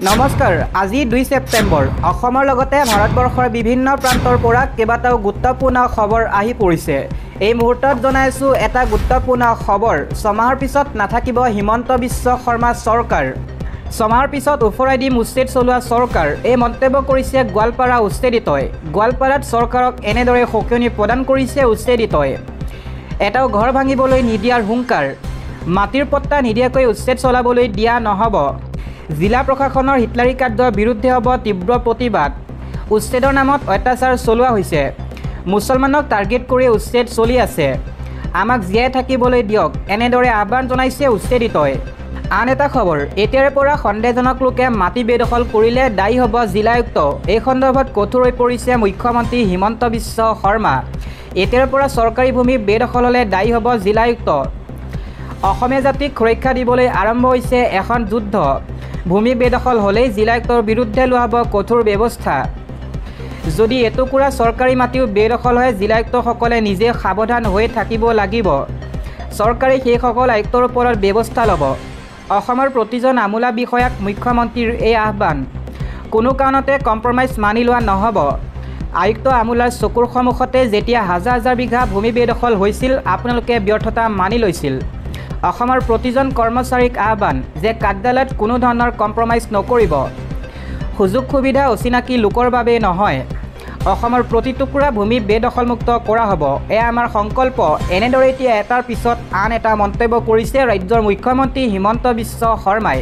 নমস্কাৰ আজি 2 ছেপ্টেম্বৰ অসমৰ লগতে ভাৰতবৰ্ষৰ বিভিন্ন প্ৰান্তৰ পৰা কেইবাটাও গুৰুত্বপূৰ্ণ খবৰ আহি পৰিছে। এই মুহূৰ্তত জনাইছো এটা গুৰুত্বপূৰ্ণ খবৰ। ছমাহৰ পিছত নাথাকিব হিমন্ত বিশ্ব শৰ্মা চৰকাৰ। ছমাহৰ পিছত উফৰাই দি মুষ্টিত চলোৱা চৰকাৰ। এই মন্তব্য কৰিছে গোৱালপাৰা উচ্ছেদিতই। গোৱালপাৰাত চৰকাৰক এনেদৰে সকিয়নি প্ৰদান কৰিছে উচ্ছেদিতই। এটাও ঘৰ ভাঙিবলৈ নিদিয়াৰ হুংকাৰ। মাটিৰ পট্টা নিদিয়াকৈ উচ্ছেদ চলাবলৈ দিয়া নহ'ব। জিলা প্ৰশাসনৰ হিটলাৰী কাৰ্যৰ বিৰুদ্ধে হ'ব তীব্ৰ প্ৰতিবাদ। উচ্ছেদৰ নামত অত্যাচাৰ চলোৱা হৈছে। মুছলমানক টাৰ্গেট কৰি উচ্ছেদ চলি আছে। আমাক জীয়াই থাকিবলৈ দিয়ক, এনেদৰে আহ্বান জনাইছে উচ্ছেদিতই। আন এটা খবৰ, এতিয়াৰে পৰা সন্দেহজনক লোকে মাটি বেদখল কৰিলে দায়ী হ'ব জিলায়ুক্ত। এই সন্দৰ্ভত কঠোৰ হৈ পৰিছে মুখ্যমন্ত্ৰী হিমন্ত বিশ্ব শৰ্মা। এতিয়াৰে পৰা চৰকাৰী ভূমি বেদখল হ'লে দায়ী হ'ব জিলায়ুক্ত। অসমীয়া জাতিক সুৰক্ষা দিবলৈ আৰম্ভ হৈছে এখন যুদ্ধ। ভূমি বেদখল হ'লেই জিলায়ুক্তৰ বিৰুদ্ধে লোৱা হ'ব কঠোৰ ব্যৱস্থা। যদি এটুকুৰা চৰকাৰী মাটিও বেদখল হয়, জিলায়ুক্তসকলে নিজে সাৱধান হৈ থাকিব লাগিব। চৰকাৰে সেইসকল আয়ুক্তৰ ওপৰত ব্যৱস্থা ল'ব। অসমৰ প্ৰতিজন আমোলা বিষয়াক মুখ্যমন্ত্ৰীৰ এই আহ্বান। কোনো কাৰণতে কম্প্ৰমাইজ মানি লোৱা নহ'ব। আয়ুক্ত আমোলাৰ চকুৰ সন্মুখতে যেতিয়া হাজাৰ হাজাৰ বিঘা ভূমি বেদখল হৈছিল, আপোনালোকে ব্যৰ্থতা মানি লৈছিল। অসমৰ প্ৰতিজন কৰ্মচাৰীক আহ্বান যে কাৰ্যালয়ত কোনো ধৰণৰ কম্প্ৰমাইজ নকৰিব। সুযোগ সুবিধা অচিনাকি লোকৰ বাবে নহয়। অসমৰ প্ৰতি টুকুৰা ভূমি বেদখলমুক্ত কৰা হ'ব, এয়া আমাৰ সংকল্প। এনেদৰে এতিয়া এটাৰ পিছত আন এটা মন্তব্য কৰিছে ৰাজ্যৰ মুখ্যমন্ত্ৰী হিমন্ত বিশ্ব শৰ্মাই।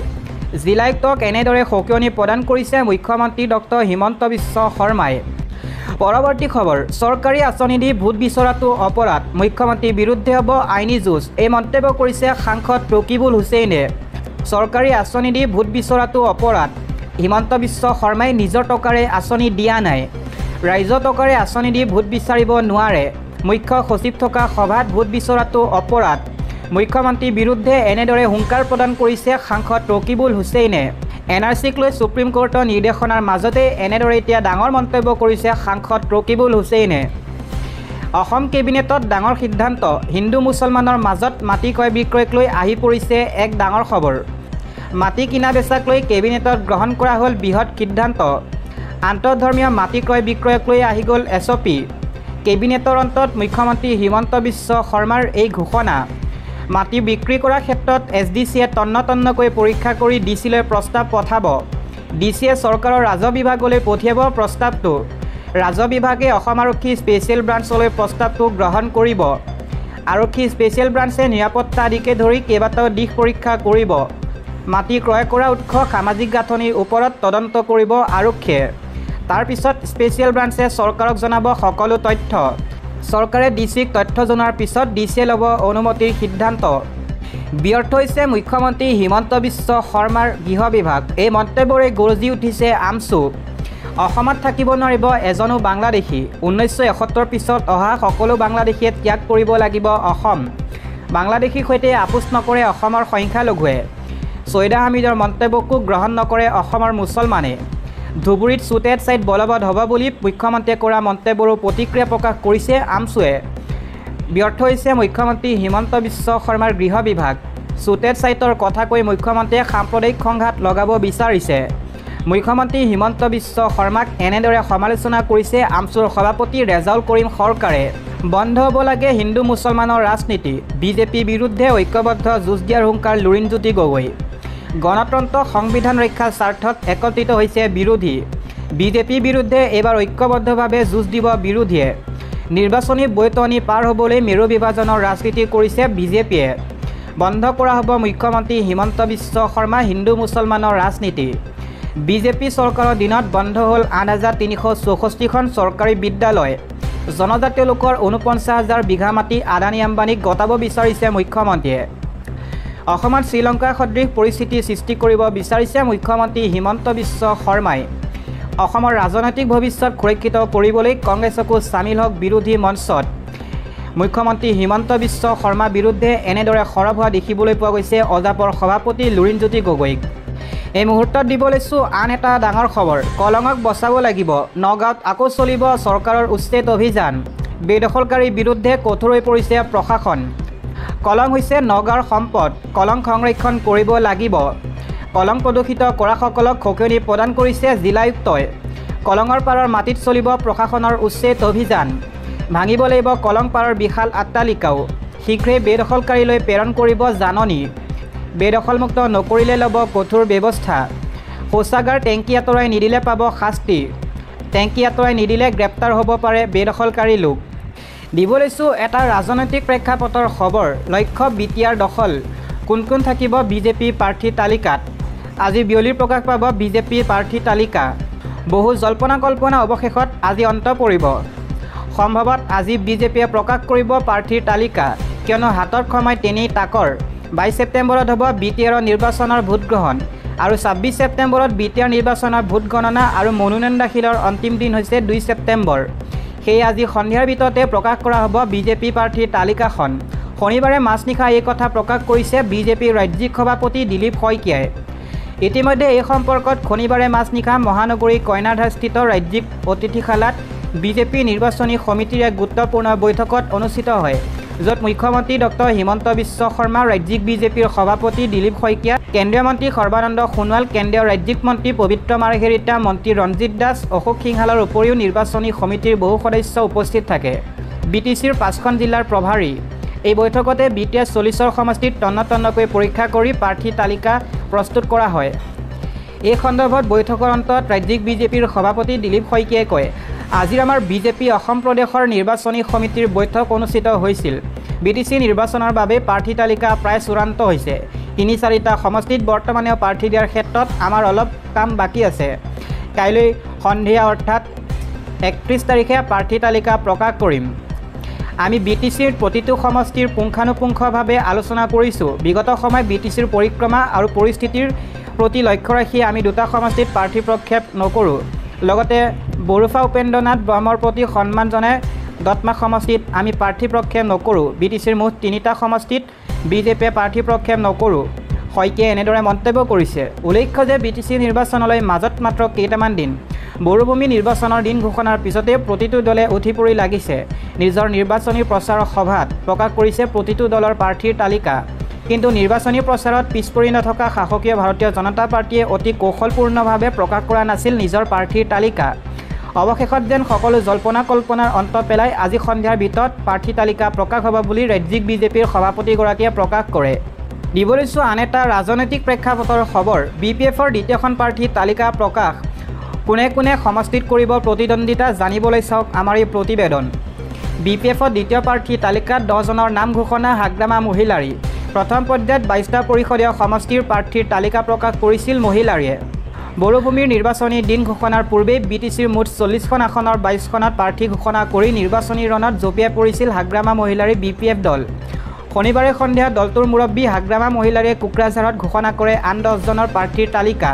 জিলায়ুক্তক এনেদৰে সকিয়নি প্ৰদান কৰিছে মুখ্যমন্ত্ৰী ডক্টৰ হিমন্ত বিশ্ব শৰ্মাই। পৰৱৰ্তী খবৰ, চৰকাৰী আঁচনি দি ভোট বিচৰাটো অপৰাধ, মুখ্যমন্ত্ৰীৰ বিৰুদ্ধে হ'ব আইনী যুঁজ। এই মন্তব্য কৰিছে সাংসদ ৰকিবুল হুছেইনে। চৰকাৰী আঁচনি দি ভোট বিচৰাটো অপৰাধ। হিমন্ত বিশ্ব শৰ্মাই নিজৰ টকাৰে আঁচনি দিয়া নাই। ৰাইজৰ টকাৰে আঁচনি দি ভোট বিচাৰিব নোৱাৰে। মুখ্য সচিব থকা সভাত ভোট বিচৰাটো অপৰাধ। মুখ্যমন্ত্ৰীৰ বিৰুদ্ধে এনেদৰে হুংকাৰ প্ৰদান কৰিছে সাংসদ ৰকিবুল হুছেইনে। NRCক লৈ সুপ্ৰিম কোৰ্টৰ নিৰ্দেশনাৰ মাজতে এনেদৰে এতিয়া ডাঙৰ মন্তব্য কৰিছে সাংসদ ৰকিবুল হুছেইনে। অসম কেবিনেটত ডাঙৰ সিদ্ধান্ত। হিন্দু মুছলমানৰ মাজত মাটি ক্ৰয় বিক্ৰয়ক লৈ আহি পৰিছে এক ডাঙৰ খবৰ। মাটি কিনা বেচাক লৈ কেবিনেটত গ্ৰহণ কৰা হ'ল বৃহৎ সিদ্ধান্ত। আন্তঃধৰ্মীয় মাটি ক্ৰয় বিক্ৰয়ক লৈ আহি গ'ল SOP। কেবিনেটৰ অন্তত মুখ্যমন্ত্ৰী হিমন্ত বিশ্ব শৰ্মাৰ এই ঘোষণা। মাটি বিক্ৰী কৰাৰ ক্ষেত্ৰত SDCয়ে তন্নতন্নকৈ পৰীক্ষা কৰি DCলৈ প্ৰস্তাৱ পঠাব। DCয়ে চৰকাৰৰ ৰাজহ বিভাগলৈ পঠিয়াব প্ৰস্তাৱটো। ৰাজহ বিভাগে অসম আৰক্ষী স্পেচিয়েল ব্ৰাঞ্চলৈ প্ৰস্তাৱটো গ্ৰহণ কৰিব। আৰক্ষী স্পেচিয়েল ব্ৰাঞ্চে নিৰাপত্তা আদিকে ধৰি কেইবাটাও দিশ পৰীক্ষা কৰিব। মাটি ক্ৰয় কৰা উৎস সামাজিক গাঁথনিৰ ওপৰত তদন্ত কৰিব আৰক্ষীয়ে। তাৰ পিছত স্পেচিয়েল ব্ৰাঞ্চে চৰকাৰক জনাব সকলো তথ্য। চৰকাৰে DCক তথ্য জনোৱাৰ পিছত DCয়ে ল'ব অনুমতিৰ সিদ্ধান্ত। ব্যৰ্থ হৈছে মুখ্যমন্ত্ৰী হিমন্ত বিশ্ব শৰ্মাৰ গৃহ বিভাগ। এই মন্তব্যৰে গৰজি উঠিছে আমচু। অসমত থাকিব নোৱাৰিব এজনো বাংলাদেশী। 1971 পিছত অহা সকলো বাংলাদেশীয়ে ত্যাগ কৰিব লাগিব অসম। বাংলাদেশীৰ সৈতে আপোচ নকৰে অসমৰ সংখ্যালঘুৱে। ছৈয়দা হামিদৰ মন্তব্যকো গ্ৰহণ নকৰে অসমৰ মুছলমানে। ধুবুৰীত শ্বুটেড ছাইট বলবৎ হ'ব বুলি মুখ্যমন্ত্ৰীয়ে কৰা মন্তব্যৰো প্ৰতিক্ৰিয়া প্ৰকাশ কৰিছে আমচুৱে। ব্যৰ্থ হৈছে মুখ্যমন্ত্ৰী হিমন্ত বিশ্ব শৰ্মাৰ গৃহ বিভাগ। শ্বুটেড ছাইটৰ কথা কৈ মুখ্যমন্ত্ৰীয়ে সাম্প্ৰদায়িক সংঘাত লগাব বিচাৰিছে। মুখ্যমন্ত্ৰী হিমন্ত বিশ্ব শৰ্মাক এনেদৰে সমালোচনা কৰিছে আমচুৰ সভাপতি ৰেজাউল কৰিম সৰকাৰে। বন্ধ হ'ব লাগে হিন্দু মুছলমানৰ ৰাজনীতি। বিজেপিৰ বিৰুদ্ধে ঐক্যবদ্ধ যুঁজ দিয়াৰ হুংকাৰ লুৰিণজ্যোতি গগৈ। গণতন্ত্ৰ সংবিধান ৰক্ষাৰ স্বাৰ্থত একত্ৰিত হৈছে বিৰোধী। বিজেপিৰ বিৰুদ্ধে এইবাৰ ঐক্যবদ্ধভাৱে যুঁজ দিব বিৰোধীয়ে। নিৰ্বাচনী বৈতৰণি পাৰ হ'বলৈ মেৰু বিভাজনৰ ৰাজনীতি কৰিছে বিজেপিয়ে। বন্ধ কৰা হ'ব মুখ্যমন্ত্ৰী হিমন্ত বিশ্ব শৰ্মা হিন্দু মুছলমানৰ ৰাজনীতি। বিজেপি চৰকাৰৰ দিনত বন্ধ হ'ল 8,364খন চৰকাৰী বিদ্যালয়। জনজাতীয় লোকৰ 49,000 বিঘা মাটি আদানী আম্বানীক গতাব বিচাৰিছে মুখ্যমন্ত্ৰীয়ে। অসমত শ্ৰীলংকাৰ সদৃশ পৰিস্থিতি সৃষ্টি কৰিব বিচাৰিছে মুখ্যমন্ত্ৰী হিমন্ত বিশ্ব শৰ্মাই। অসমৰ ৰাজনৈতিক ভৱিষ্যত সুৰক্ষিত কৰিবলৈ কংগ্ৰেছকো চামিল হওক বিৰোধী মঞ্চত। মুখ্যমন্ত্ৰী হিমন্ত বিশ্ব শৰ্মাৰ বিৰুদ্ধে এনেদৰে সৰব হোৱা দেখিবলৈ পোৱা গৈছে অজাপৰ সভাপতি লুৰিণজ্যোতি গগৈক। এই মুহূৰ্তত দিব লৈছোঁ আন এটা ডাঙৰ খবৰ। কলঙক বচাব লাগিব। নগাঁৱত আকৌ চলিব চৰকাৰৰ উচ্ছেদ অভিযান। বেদখলকাৰীৰ বিৰুদ্ধে কঠোৰ হৈ পৰিছে প্ৰশাসন। কলং হৈছে নগাঁৱৰ সম্পদ। কলং সংৰক্ষণ কৰিব লাগিব। কলং প্ৰদূষিত কৰাসকলক খকনি প্ৰদান কৰিছে জিলায়ুক্তই। কলঙৰ পাৰৰ মাটিত চলিব প্ৰশাসনৰ উচ্ছেদ অভিযান। ভাঙিব লাগিব কলং পাৰৰ বিশাল আট্টালিকাও। শীঘ্ৰেই বেদখলকাৰীলৈ প্ৰেৰণ কৰিব জাননী। বেদখলমুক্ত নকৰিলে ল'ব কঠোৰ ব্যৱস্থা। শৌচাগাৰ টেংকি আঁতৰাই নিদিলে পাব শাস্তি। টেংকি আঁতৰাই নিদিলে গ্ৰেপ্তাৰ হ'ব পাৰে বেদখলকাৰী লোক। দিব লৈছোঁ এটা ৰাজনৈতিক প্ৰেক্ষাপটৰ খবৰ। লক্ষ্য বিটিআৰ দখল। কোন কোন থাকিব বিজেপি প্ৰাৰ্থী তালিকাত? আজি বিয়লিৰ প্ৰকাশ পাব বিজেপি প্ৰাৰ্থী তালিকা। বহু জল্পনা কল্পনা অৱশেষত আজি অন্ত পৰিব। সম্ভৱত আজি বিজেপিয়ে প্ৰকাশ কৰিব প্ৰাৰ্থীৰ তালিকা, কিয়নো হাতত সময় তেনেই তাকৰ। 22 ছেপ্টেম্বৰত হ'ব বিটিআৰৰ নিৰ্বাচনৰ ভোটগ্ৰহণ আৰু 26 ছেপ্টেম্বৰত বিটিআৰ নিৰ্বাচনৰ ভোট গণনা আৰু মনোনয়ন দাখিলৰ অন্তিম দিন হৈছে 2 ছেপ্টেম্বৰ। সেয়ে আজি সন্ধিয়াৰ ভিতৰতে প্ৰকাশ কৰা হ'ব বিজেপি প্ৰাৰ্থীৰ তালিকাখন। শনিবাৰে মাজনিশা এই কথা প্ৰকাশ কৰিছে বিজেপিৰ ৰাজ্যিক সভাপতি দিলীপ শইকীয়াই। ইতিমধ্যে এই সম্পৰ্কত শনিবাৰে মাজনিশা মহানগৰীৰ কইনাধাৰস্থিত ৰাজ্যিক অতিথিশালাত বিজেপি নিৰ্বাচনী সমিতিৰ এক গুৰুত্বপূৰ্ণ বৈঠকত অনুষ্ঠিত হয়, য'ত মুখ্যমন্ত্ৰী ডক্টৰ হিমন্ত বিশ্ব শৰ্মা, ৰাজ্যিক বিজেপিৰ সভাপতি দিলীপ শইকীয়া, কেন্দ্ৰীয় মন্ত্ৰী সৰ্বানন্দ সোণোৱাল, কেন্দ্ৰীয় ৰাজ্যিক মন্ত্ৰী পবিত্ৰ মাৰ্ঘেৰিটা, মন্ত্ৰী ৰঞ্জিত দাস, অশোক সিংহালৰ উপৰিও নিৰ্বাচনী সমিতিৰ বহু সদস্য উপস্থিত থাকে। বিটিচিৰ 5খন জিলাৰ প্ৰভাৰী। এই বৈঠকতে বিটিআৰ 40 সমষ্টিত তন্নতন্নকৈ পৰীক্ষা কৰি প্ৰাৰ্থী তালিকা প্ৰস্তুত কৰা হয়। এই সন্দৰ্ভত বৈঠকৰ অন্তত ৰাজ্যিক বিজেপিৰ সভাপতি দিলীপ শইকীয়াই কয়, আজি আমাৰ বিজেপি অসম প্ৰদেশৰ নিৰ্বাচনী সমিতিৰ বৈঠক অনুষ্ঠিত হৈছিল। বিটিচি নিৰ্বাচনৰ বাবে প্ৰাৰ্থী তালিকা প্ৰায় চূড়ান্ত হৈছে। 3-4টা সমষ্টিত বৰ্তমানেও প্ৰাৰ্থী দিয়াৰ ক্ষেত্ৰত আমাৰ অলপ কাম বাকী আছে। কাইলৈ সন্ধিয়া অৰ্থাৎ 31 তাৰিখে প্ৰাৰ্থী তালিকা প্ৰকাশ কৰিম। আমি বিটিচিৰ প্ৰতিটো সমষ্টিৰ পুংখানুপুংখভাৱে আলোচনা কৰিছোঁ। বিগত সময়ত বিটিচিৰ পৰিক্ৰমা আৰু পৰিস্থিতিৰ প্ৰতি লক্ষ্য ৰাখি আমি 2টা সমষ্টিত প্ৰাৰ্থী প্ৰক্ষেপ নকৰোঁ। লগতে বৰুফা উপেন্দ্ৰনাথ ব্ৰহ্মৰ প্ৰতি সন্মান জনাই দত্মা সমষ্টিত আমি প্ৰাৰ্থী প্ৰক্ষেপ নকৰোঁ। বিটিচিৰ মুঠ 3টা সমষ্টিত বিজেপিয়ে প্ৰাৰ্থী প্ৰক্ষেপ নকৰোঁ। শইকীয়াই এনেদৰে মন্তব্য কৰিছে। উল্লেখ্য যে বিটিচি নিৰ্বাচনলৈ মাজত মাত্ৰ কেইটামান দিন। বড়োভূমি নিৰ্বাচনৰ দিন ঘোষণাৰ পিছতে প্ৰতিটো দলে উঠি পৰি লাগিছে। নিজৰ নিৰ্বাচনী প্ৰচাৰৰ সভাত প্ৰকাশ কৰিছে প্ৰতিটো দলৰ প্ৰাৰ্থীৰ তালিকা। কিন্তু নিৰ্বাচনী প্ৰচাৰত পিছ পৰি নথকা শাসকীয় ভাৰতীয় জনতা পাৰ্টীয়ে অতি কৌশলপূৰ্ণভাৱে প্ৰকাশ কৰা নাছিল নিজৰ প্ৰাৰ্থীৰ তালিকা। অৱশেষত যেন সকলো জল্পনা কল্পনাৰ অন্ত পেলাই আজি সন্ধিয়াৰ ভিতৰত প্ৰাৰ্থী তালিকা প্ৰকাশ হ'ব বুলি ৰাজ্যিক বিজেপিৰ সভাপতিগৰাকীয়ে প্ৰকাশ কৰে। দিব লৈছোঁ আন এটা ৰাজনৈতিক প্ৰেক্ষাপটৰ খবৰ। BPFৰ দ্বিতীয়খন প্ৰাৰ্থীৰ তালিকা প্ৰকাশ। কোনে কোনে সমষ্টিত কৰিব প্ৰতিদ্বন্দ্বিতা জানিবলৈ চাওক আমাৰ এই প্ৰতিবেদন। BPFৰ দ্বিতীয় প্ৰাৰ্থী তালিকাত 10 জনৰ নাম ঘোষণা হাগ্ৰামা মহিলাৰী। প্ৰথম পৰ্যায়ত 22টা পৰিষদীয় সমষ্টিৰ প্ৰাৰ্থীৰ তালিকা প্ৰকাশ কৰিছিল মহিলাৰীয়ে। বড়োভূমিৰ নিৰ্বাচনী দিন ঘোষণাৰ পূৰ্বেই বিটিচিৰ মুঠ 40খন আসনৰ 22খনত প্ৰাৰ্থী ঘোষণা কৰি নিৰ্বাচনী ৰণত জঁপিয়াই পৰিছিল হাগ্ৰামা মহিলাৰী BPF দল। শনিবাৰে সন্ধিয়া দলটোৰ মুৰব্বী হাগ্ৰামা মহিলাৰীয়ে কোকৰাঝাৰত ঘোষণা কৰে আন 10 জনৰ প্ৰাৰ্থীৰ তালিকা।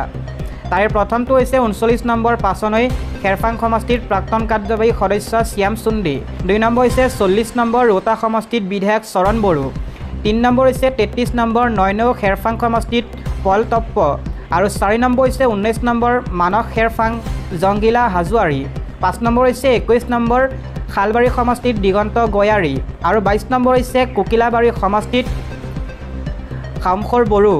তাৰে প্ৰথমটো হৈছে 39 নম্বৰ পাচনৈ খেৰফাং সমষ্টিত প্ৰাক্তন কাৰ্যবাহী সদস্য শ্যাম চুন্দি। 2 নম্বৰ হৈছে 40 নম্বৰ ৰোটা সমষ্টিত বিধায়ক চৰণ বড়ো। 3 নম্বৰ হৈছে 33 নম্বৰ 9নং খেৰফাং সমষ্টিত পল টপ্প আৰু 4 নম্বৰ হৈছে 19 নম্বৰ মানস খেৰফাং জংগিলা হাজোৱাৰী। 5 নম্বৰ হৈছে 21 নম্বৰ শালবাৰী সমষ্টিত দিগন্ত গয়াৰী আৰু 22 নম্বৰ হৈছে কোকিলাবাৰী সমষ্টিত খামখৰ বড়ো।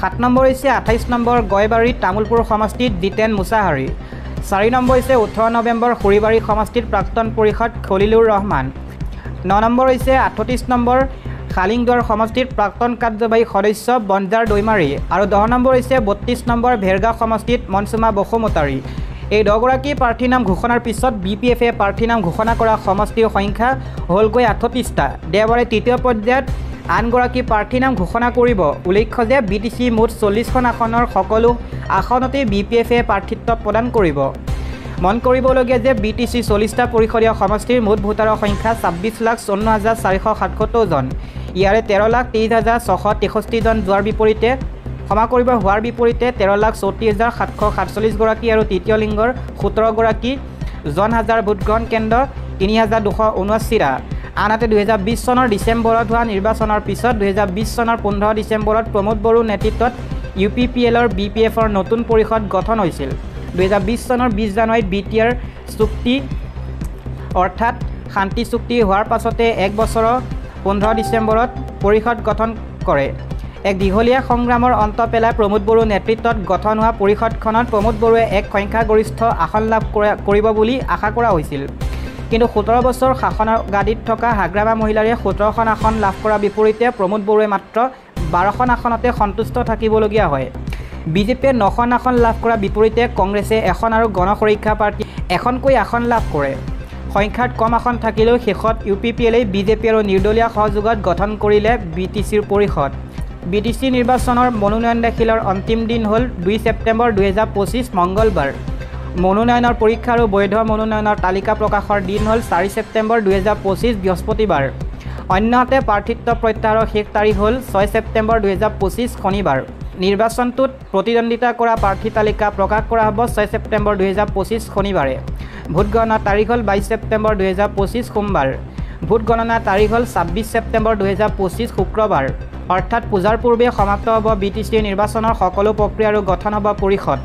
7 নম্বৰ হৈছে 28 নম্বৰ গয়বাৰী তামোলপুৰ সমষ্টিত জিতেন মুছাহাৰী। 4 নম্বৰ হৈছে 18 নৱেম্বৰ খুৰিবাৰী সমষ্টিত প্ৰাক্তন পৰিষদ খলিলুৰ ৰহমান। 9 নম্বৰ হৈছে 38 নম্বৰ খালিংদুৱাৰ সমষ্টিত প্ৰাক্তন কাৰ্যবাহী সদস্য বনজাৰ দৈমাৰী আৰু 10 নম্বৰ হৈছে 32 নম্বৰ ভেৰগাঁও সমষ্টিত মনসুমা বসুমতাৰী। এই 10গৰাকী প্ৰাৰ্থীৰ নাম ঘোষণাৰ পিছত BPFে প্ৰাৰ্থীৰ নাম ঘোষণা কৰা সমষ্টিৰ সংখ্যা হ'লগৈ 38টা। দেওবাৰে তৃতীয় পৰ্যায়ত আনগৰাকী প্ৰাৰ্থীৰ নাম ঘোষণা কৰিব। উল্লেখ্য যে বিটিচি মুঠ 40খন আসনৰ সকলো আসনতেই BPFে প্ৰাৰ্থিত্ব প্ৰদান কৰিব। মন কৰিবলগীয়া যে বিটিচি 40টা পৰিষদীয় সমষ্টিৰ মুঠ ভোটাৰৰ সংখ্যা 26,54,477 জন। ইয়াৰে 13,23,663 জন হোৱাৰ বিপৰীতে 13,34,747 গৰাকী আৰু তৃতীয় লিংগৰ 17 গৰাকী। জন হাজাৰ ভোটগ্ৰহণ কেন্দ্ৰ 3,279টা। আনহাতে 2020 চনৰ ডিচেম্বৰত হোৱা নিৰ্বাচনৰ পিছত 2020 চনৰ 15 ডিচেম্বৰত প্ৰমোদ বড়োৰ নেতৃত্বত UPPLৰ BPFৰ নতুন পৰিষদ গঠন হৈছিল। 2020 চনৰ 20 জানুৱাৰীত বিটিআৰ চুক্তি অৰ্থাৎ শান্তি চুক্তি হোৱাৰ পাছতে 1 বছৰৰ 15 ডিচেম্বৰত পৰিষদ গঠন কৰে। এক দীঘলীয়া সংগ্ৰামৰ অন্ত পেলাই প্ৰমোদ বড়োৰ নেতৃত্বত গঠন হোৱা পৰিষদখনত প্ৰমোদ বড়োৱে এক সংখ্যাগৰিষ্ঠ আসন লাভ কৰিব বুলি আশা কৰা হৈছিল। কিন্তু 17 বছৰ শাসনৰ গাদীত থকা হাগ্ৰামা মহিলাৰে 17খন আসন লাভ কৰাৰ বিপৰীতে প্ৰমোদ বড়োৱে মাত্ৰ 12খন আসনতে সন্তুষ্ট থাকিবলগীয়া হয়। বিজেপিয়ে 9খন আসন লাভ কৰাৰ বিপৰীতে কংগ্ৰেছে এখন আৰু গণসুৰক্ষা পাৰ্টি এখনকৈ আসন লাভ কৰে। সংখ্যাত কম আসন থাকিলেও শেষত UPPLই বিজেপি আৰু নিৰ্দলীয় সহযোগত গঠন কৰিলে BTCৰ পৰিষদ। BTC নিৰ্বাচনৰ মনোনয়ন দাখিলৰ অন্তিম দিন হ'ল 2 ছেপ্টেম্বৰ 2025 মঙ্গলবাৰ। মনোনয়নৰ পৰীক্ষা আৰু বৈধ মনোনয়নৰ তালিকা প্ৰকাশৰ দিন হ'ল 4 ছেপ্টেম্বৰ 2025 বৃহস্পতিবাৰ। অন্যহাতে প্ৰাৰ্থিত্ব প্ৰত্যাহাৰৰ শেষ তাৰিখ হ'ল 6 ছেপ্টেম্বৰ 2025 শনিবাৰ। নিৰ্বাচনটোত প্ৰতিদ্বন্দ্বিতা কৰা প্ৰাৰ্থী তালিকা প্ৰকাশ কৰা হ'ব 6 ছেপ্টেম্বৰ 2025 শনিবাৰে। ভোট গণনাৰ তাৰিখ হ'ল 22 ছেপ্টেম্বৰ 2025 সোমবাৰ। ভোট গণনাৰ তাৰিখ হ'ল 26 ছেপ্টেম্বৰ 2025 শুক্ৰবাৰ। অৰ্থাৎ পূজাৰ পূৰ্বে সমাপ্ত হ'ব BTC নিৰ্বাচনৰ সকলো প্ৰক্ৰিয়া আৰু গঠন হ'ব পৰিষদ।